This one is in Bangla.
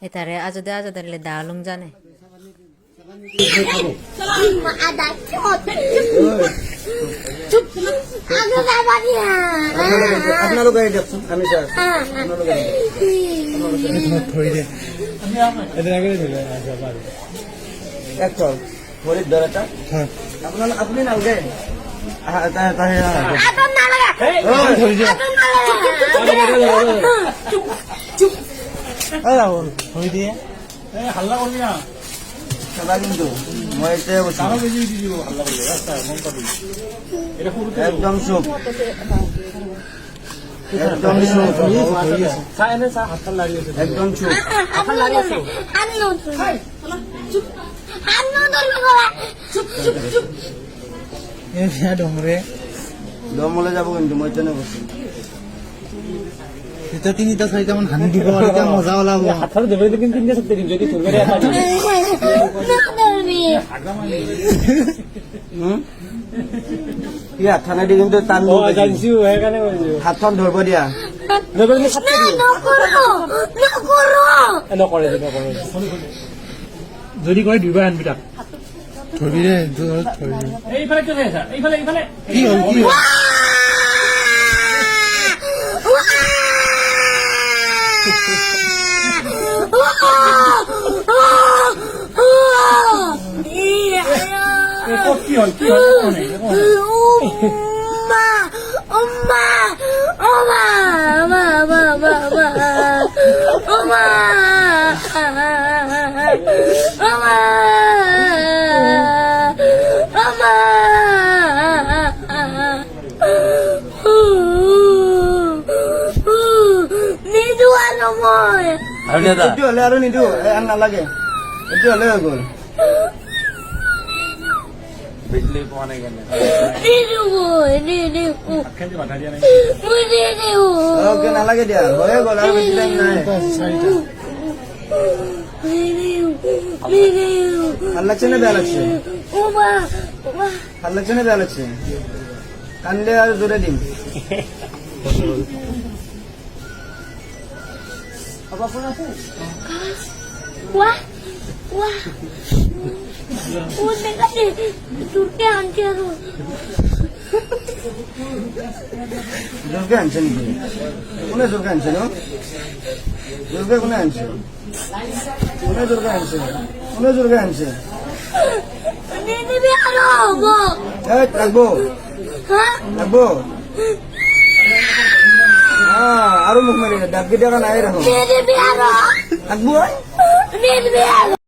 এটারে আজদে আজদে দালুং জানে আপনারও গাড়ি যাচ্ছেন আমি স্যার এক চল হরির ধরাটা আপনার আপনি না গে হাল্লা করবি না সবাই কিন্তু মইতে বসে একদম চুপ একদম চুপ একদম চুপ ডমরে দমলে যাব কিন্তু মইতে না বসে এটা তিনিটা চাৰিটা মান হানি দিব এতিয়া মজা ওলাব হাতৰ দেবে কিন্তু তিনিটা সপ্তাহ দিম যদি ধৰবে কি হাতখানে দি কিন্তু টান জানছিও সেইকাৰণে কৈছো হাতখন ধৰব দিয়া নকৰে যদি কয় দুইবাৰ আনবি তাক ধৰবি ৰে এইফালে কিয় আছা এইফালে এইফালে কি হ'ল কি কি হল কি এইটো হলে আৰু নিদো নালাগে এইটো হলে হৈ গ'ল নালাগে দিয়া হৈ গ'ল আৰু বেছি টাইম নাই ভাল লাগছে না বেয়া লাগছে ভাল লাগছে না বেয়া লাগছে কান্দে আৰু জোরে দিম জোরকে আনছে জোরকে আনছে নাকি কোনে জোরকে আনছে নো জোরকে কোনে আনছে কোনে জোরকে আনছে কোনে জোরকে আনছে রাখবো রাখবো আৰু মুখ মাৰি ডাকি দিয়া নাই ৰাখো ৰাখবো